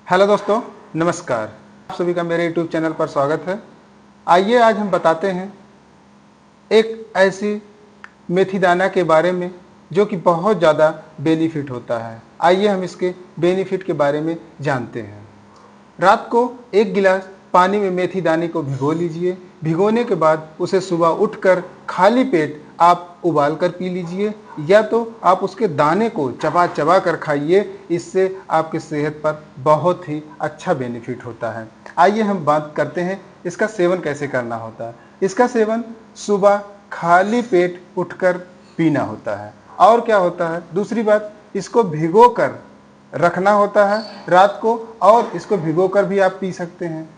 Hello दोस्तों, नमस्कार। आप सभी का मेरे यूट्यूब चैनल पर स्वागत है। आइए आज हम बताते हैं एक ऐसी मेथी दाना के बारे में जो कि बहुत ज़्यादा बेनिफिट होता है। आइए हम इसके बेनिफिट के बारे में जानते हैं। रात को 1 गिलास पानी में मेथी दाने को भिगो लीजिए। भिगोने के बाद उसे सुबह उठकर खाली पेट आप उबाल कर पी लीजिए, या तो आप उसके दाने को चबा चबा कर खाइए। इससे आपकी सेहत पर बहुत ही अच्छा बेनिफिट होता है। आइए हम बात करते हैं इसका सेवन कैसे करना होता है। इसका सेवन सुबह खाली पेट उठकर पीना होता है। और क्या होता है, दूसरी बात, इसको भिगो कर रखना होता है रात को, और इसको भिगोकर भी आप पी सकते हैं।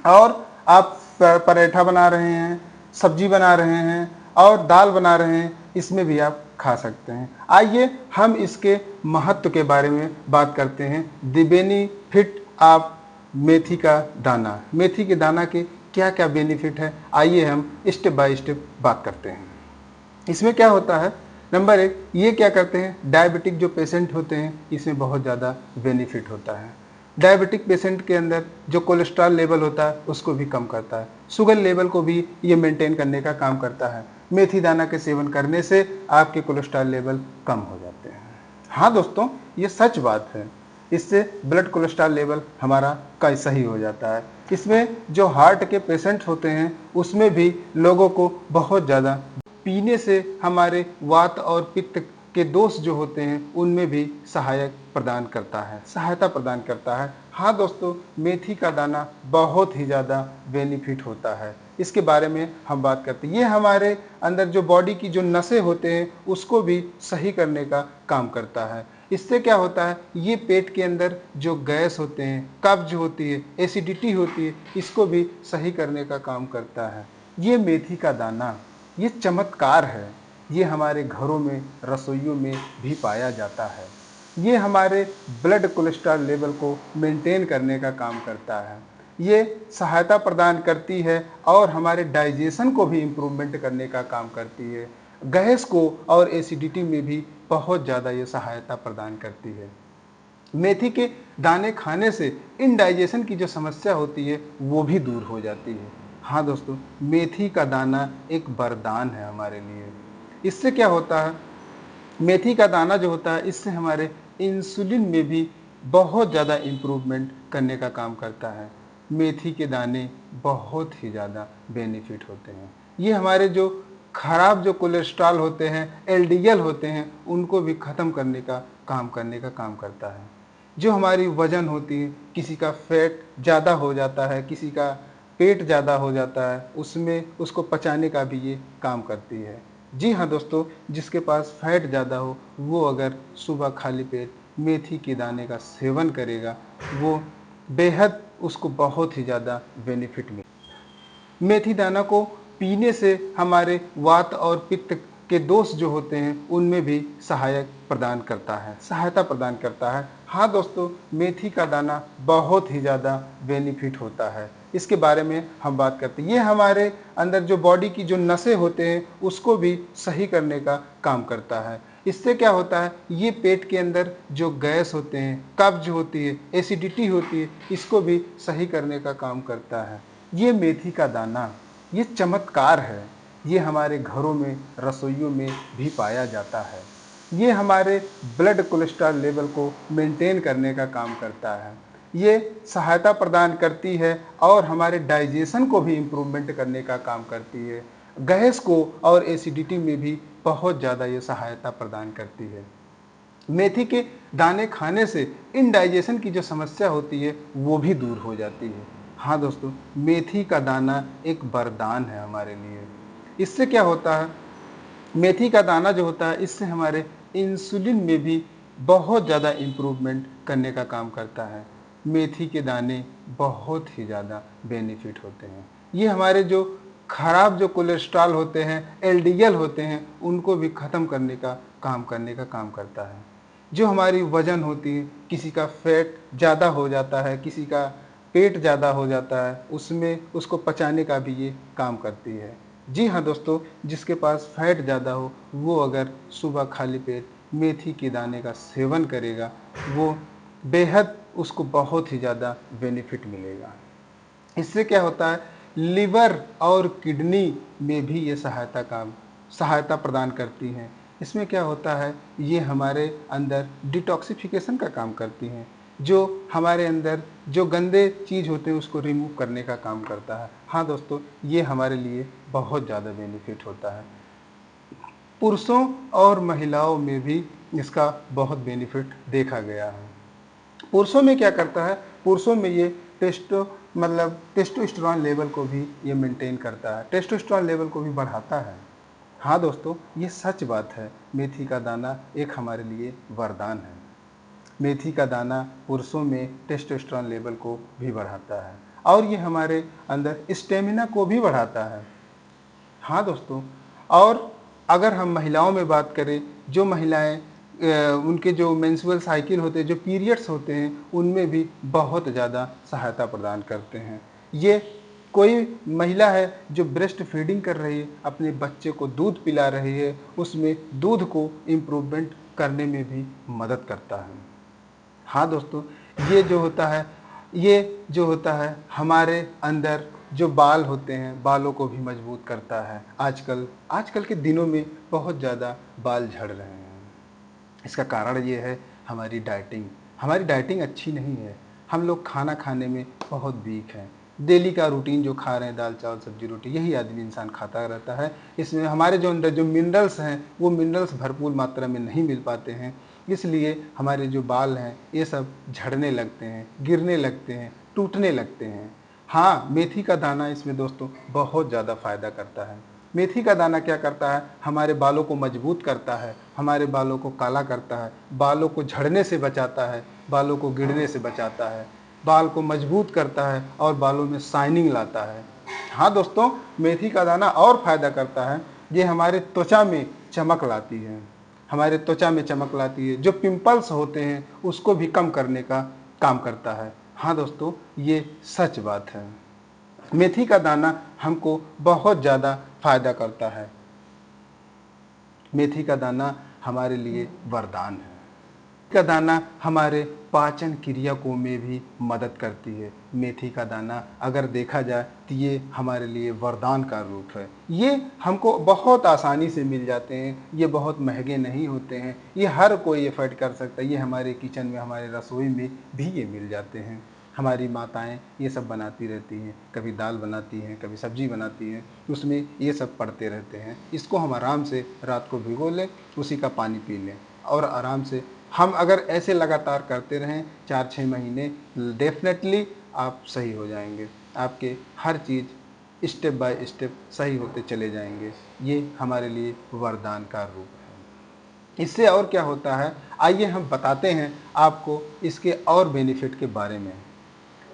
और आप पराठा बना रहे हैं, सब्जी बना रहे हैं और दाल बना रहे हैं, इसमें भी आप खा सकते हैं। आइए हम इसके महत्व के बारे में बात करते हैं। द बेनिफिट ऑफ मेथी का दाना। मेथी के दाना के क्या क्या बेनिफिट है, आइए हम स्टेप बाय स्टेप बात करते हैं। इसमें क्या होता है, नंबर 1, ये क्या करते हैं, डायबिटिक जो पेशेंट होते हैं इसमें बहुत ज़्यादा बेनिफिट होता है। डायबिटिक पेशेंट के अंदर जो कोलेस्ट्रॉल लेवल होता है उसको भी कम करता है। शुगर लेवल को भी ये मेंटेन करने का काम करता है। मेथी दाना के सेवन करने से आपके कोलेस्ट्रॉल लेवल कम हो जाते हैं। हाँ दोस्तों, ये सच बात है। इससे ब्लड कोलेस्ट्रॉल लेवल हमारा का सही हो जाता है। इसमें जो हार्ट के पेशेंट होते हैं उसमें भी लोगों को बहुत ज़्यादा पीने से हमारे वात और पित्त के दोष जो होते हैं उनमें भी सहायता प्रदान करता है। हाँ दोस्तों, मेथी का दाना बहुत ही ज़्यादा बेनिफिट होता है। इसके बारे में हम बात करते हैं। ये हमारे अंदर जो बॉडी की जो नसें होते हैं उसको भी सही करने का काम करता है। इससे क्या होता है, ये पेट के अंदर जो गैस होते हैं, कब्ज होती है, एसिडिटी होती है, इसको भी सही करने का काम करता है। ये मेथी का दाना ये चमत्कार है। ये हमारे घरों में, रसोइयों में भी पाया जाता है। ये हमारे ब्लड कोलेस्ट्रॉल लेवल को मेंटेन करने का काम करता है। ये सहायता प्रदान करती है और हमारे डाइजेशन को भी इम्प्रूवमेंट करने का काम करती है। गैस को और एसिडिटी में भी बहुत ज़्यादा ये सहायता प्रदान करती है। मेथी के दाने खाने से इनडाइजेशन की जो समस्या होती है वो भी दूर हो जाती है। हाँ दोस्तों, मेथी का दाना एक वरदान है हमारे लिए। इससे क्या होता है, मेथी का दाना जो होता है इससे हमारे इंसुलिन में भी बहुत ज़्यादा इम्प्रूवमेंट करने का काम करता है। मेथी के दाने बहुत ही ज़्यादा बेनिफिट होते हैं। ये हमारे जो खराब जो कोलेस्ट्रॉल होते हैं, एलडीएल होते हैं, उनको भी ख़त्म करने का काम करता है। जो हमारी वज़न होती है, किसी का फैट ज़्यादा हो जाता है, किसी का पेट ज़्यादा हो जाता है, उसमें उसको पचाने का भी ये काम करती है। जी हाँ दोस्तों, जिसके पास फैट ज़्यादा हो वो अगर सुबह खाली पेट मेथी के दाने का सेवन करेगा, वो बेहद उसको बहुत ही ज़्यादा बेनिफिट मिले। मेथी दाना को पीने से हमारे वात और पित्त के दोष जो होते हैं उनमें भी सहायता प्रदान करता है। हाँ दोस्तों, मेथी का दाना बहुत ही ज़्यादा बेनिफिट होता है। इसके बारे में हम बात करते हैं। ये हमारे अंदर जो बॉडी की जो नसें होते हैं उसको भी सही करने का काम करता है। इससे क्या होता है, ये पेट के अंदर जो गैस होते हैं, कब्ज होती है, एसिडिटी होती है, इसको भी सही करने का काम करता है। ये मेथी का दाना ये चमत्कार है। ये हमारे घरों में, रसोइयों में भी पाया जाता है। ये हमारे ब्लड कोलेस्ट्रॉल लेवल को मेंटेन करने का काम करता है। ये सहायता प्रदान करती है और हमारे डाइजेशन को भी इम्प्रूवमेंट करने का काम करती है। गैस को और एसिडिटी में भी बहुत ज़्यादा ये सहायता प्रदान करती है। मेथी के दाने खाने से इनडाइजेशन की जो समस्या होती है वो भी दूर हो जाती है। हाँ दोस्तों, मेथी का दाना एक वरदान है हमारे लिए। इससे क्या होता है, मेथी का दाना जो होता है इससे हमारे इंसुलिन में भी बहुत ज़्यादा इम्प्रूवमेंट करने का काम करता है। मेथी के दाने बहुत ही ज़्यादा बेनिफिट होते हैं। ये हमारे जो खराब जो कोलेस्ट्रॉल होते हैं, एलडीएल होते हैं, उनको भी ख़त्म करने का काम करता है। जो हमारी वज़न होती है, किसी का फैट ज़्यादा हो जाता है, किसी का पेट ज़्यादा हो जाता है, उसमें उसको पचाने का भी ये काम करती है। जी हाँ दोस्तों, जिसके पास फैट ज़्यादा हो वो अगर सुबह खाली पेट मेथी के दाने का सेवन करेगा, वो बेहद उसको बहुत ही ज़्यादा बेनिफिट मिलेगा। इससे क्या होता है, लिवर और किडनी में भी ये सहायता प्रदान करती हैं। इसमें क्या होता है, ये हमारे अंदर डिटॉक्सिफिकेशन का काम करती हैं, जो हमारे अंदर जो गंदे चीज़ होते हैं उसको रिमूव करने का काम करता है। हाँ दोस्तों, ये हमारे लिए बहुत ज़्यादा बेनिफिट होता है। पुरुषों और महिलाओं में भी इसका बहुत बेनिफिट देखा गया है। पुरुषों में क्या करता है, पुरुषों में ये टेस्टोस्टेरोन लेवल को भी ये मेंटेन करता है, टेस्टोस्टेरोन लेवल को भी बढ़ाता है। हाँ दोस्तों, ये सच बात है, मेथी का दाना एक हमारे लिए वरदान है। मेथी का दाना पुरुषों में टेस्टोस्टेरोन लेवल को भी बढ़ाता है और ये हमारे अंदर स्टेमिना को भी बढ़ाता है। हाँ दोस्तों, और अगर हम महिलाओं में बात करें, जो महिलाएं उनके जो मेंस्ट्रुअल साइकिल होते हैं, जो पीरियड्स होते हैं, उनमें भी बहुत ज़्यादा सहायता प्रदान करते हैं। ये कोई महिला है जो ब्रेस्ट फीडिंग कर रही है, अपने बच्चे को दूध पिला रही है, उसमें दूध को इम्प्रूवमेंट करने में भी मदद करता है। हाँ दोस्तों, ये जो होता है हमारे अंदर जो बाल होते हैं, बालों को भी मजबूत करता है। आजकल के दिनों में बहुत ज़्यादा बाल झड़ रहे हैं। इसका कारण ये है हमारी डाइटिंग अच्छी नहीं है। हम लोग खाना खाने में बहुत वीक हैं। डेली का रूटीन जो खा रहे हैं, दाल चावल सब्जी रोटी, यही आदमी इंसान खाता रहता है। इसमें हमारे जो अंदर जो मिनरल्स हैं, वो मिनरल्स भरपूर मात्रा में नहीं मिल पाते हैं। इसलिए हमारे जो बाल हैं ये सब झड़ने लगते हैं, गिरने लगते हैं, टूटने लगते हैं। हाँ, मेथी का दाना इसमें दोस्तों बहुत ज़्यादा फ़ायदा करता है। मेथी का दाना क्या करता है, हमारे बालों को मजबूत करता है, हमारे बालों को काला करता है, बालों को झड़ने से बचाता है, बालों को गिरने से बचाता है, बाल को मजबूत करता है और बालों में शाइनिंग लाता है। हाँ दोस्तों, मेथी का दाना और फ़ायदा करता है, ये हमारे त्वचा में चमक लाती है, हमारे त्वचा में चमक लाती है। जो पिंपल्स होते हैं उसको भी कम करने का काम करता है। हाँ दोस्तों, ये सच बात है। मेथी का दाना हमको बहुत ज़्यादा फायदा करता है। मेथी का दाना हमारे लिए वरदान है। मेथी का दाना हमारे पाचन क्रिया को में भी मदद करती है। मेथी का दाना अगर देखा जाए तो ये हमारे लिए वरदान का रूप है। ये हमको बहुत आसानी से मिल जाते हैं, ये बहुत महंगे नहीं होते हैं, ये हर कोई एफर्ट कर सकता है। ये हमारे किचन में, हमारे रसोई में भी ये मिल जाते हैं। हमारी माताएं ये सब बनाती रहती हैं, कभी दाल बनाती हैं, कभी सब्जी बनाती हैं, उसमें ये सब पड़ते रहते हैं। इसको हम आराम से रात को भिगो लें, उसी का पानी पी लें और आराम से हम अगर ऐसे लगातार करते रहें 4-6 महीने, डेफिनेटली आप सही हो जाएंगे। आपके हर चीज़ स्टेप बाय स्टेप सही होते चले जाएंगे। ये हमारे लिए वरदान का रूप है। इससे और क्या होता है, आइए हम बताते हैं आपको इसके और बेनिफिट के बारे में।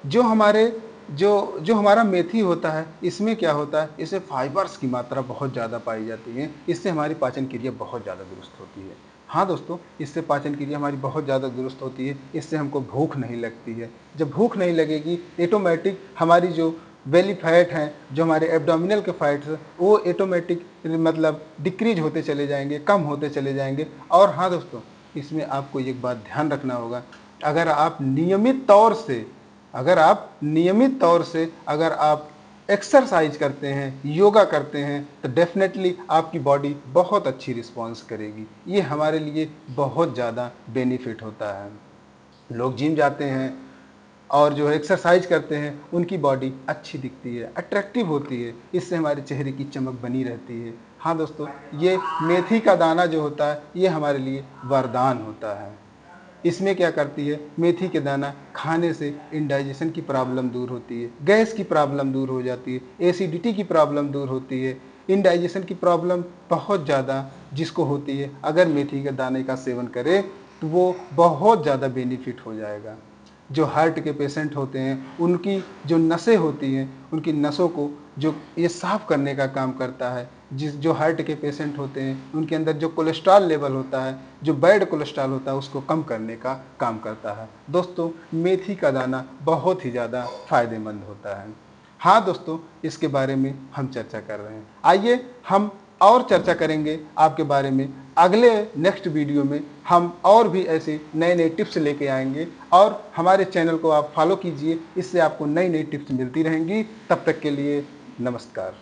जो हमारे जो हमारा मेथी होता है, इसमें क्या होता है, इससे फाइबर्स की मात्रा बहुत ज़्यादा पाई जाती है। इससे हमारी पाचन क्रिया बहुत ज़्यादा दुरुस्त होती है। हाँ दोस्तों, इससे पाचन क्रिया हमारी बहुत ज़्यादा दुरुस्त होती है। इससे हमको भूख नहीं लगती है। जब भूख नहीं लगेगी, ऑटोमेटिक हमारी जो बेली फैट हैं, जो हमारे एब्डोमिनल के फैट्स हैं, वो ऑटोमेटिक डिक्रीज होते चले जाएंगे, कम होते चले जाएंगे। और हाँ दोस्तों, इसमें आपको एक बात ध्यान रखना होगा, अगर आप नियमित तौर से अगर आप एक्सरसाइज करते हैं, योगा करते हैं, तो डेफिनेटली आपकी बॉडी बहुत अच्छी रिस्पॉन्स करेगी। ये हमारे लिए बहुत ज़्यादा बेनिफिट होता है। लोग जिम जाते हैं और जो एक्सरसाइज करते हैं, उनकी बॉडी अच्छी दिखती है, अट्रैक्टिव होती है। इससे हमारे चेहरे की चमक बनी रहती है। हाँ दोस्तों, ये मेथी का दाना जो होता है, ये हमारे लिए वरदान होता है। इसमें क्या करती है, मेथी के दाना खाने से इंडाइजेशन की प्रॉब्लम दूर होती है, गैस की प्रॉब्लम दूर हो जाती है, एसिडिटी की प्रॉब्लम दूर होती है। इंडाइजेशन की प्रॉब्लम बहुत ज़्यादा जिसको होती है, अगर मेथी के दाने का सेवन करे तो वो बहुत ज़्यादा बेनिफिट हो जाएगा। जो हार्ट के पेशेंट होते हैं, उनकी जो नसें होती हैं, उनकी नसों को जो ये साफ़ करने का काम करता है। जो हार्ट के पेशेंट होते हैं, उनके अंदर जो कोलेस्ट्रॉल लेवल होता है, जो बैड कोलेस्ट्रॉल होता है, उसको कम करने का काम करता है। दोस्तों, मेथी का दाना बहुत ही ज़्यादा फ़ायदेमंद होता है। हाँ दोस्तों, इसके बारे में हम चर्चा कर रहे हैं। आइए हम और चर्चा करेंगे आपके बारे में अगले नेक्स्ट वीडियो में हम और भी ऐसे नए नए टिप्स लेके आएंगे और हमारे चैनल को आप फॉलो कीजिए, इससे आपको नई नई टिप्स मिलती रहेंगी। तब तक के लिए नमस्कार।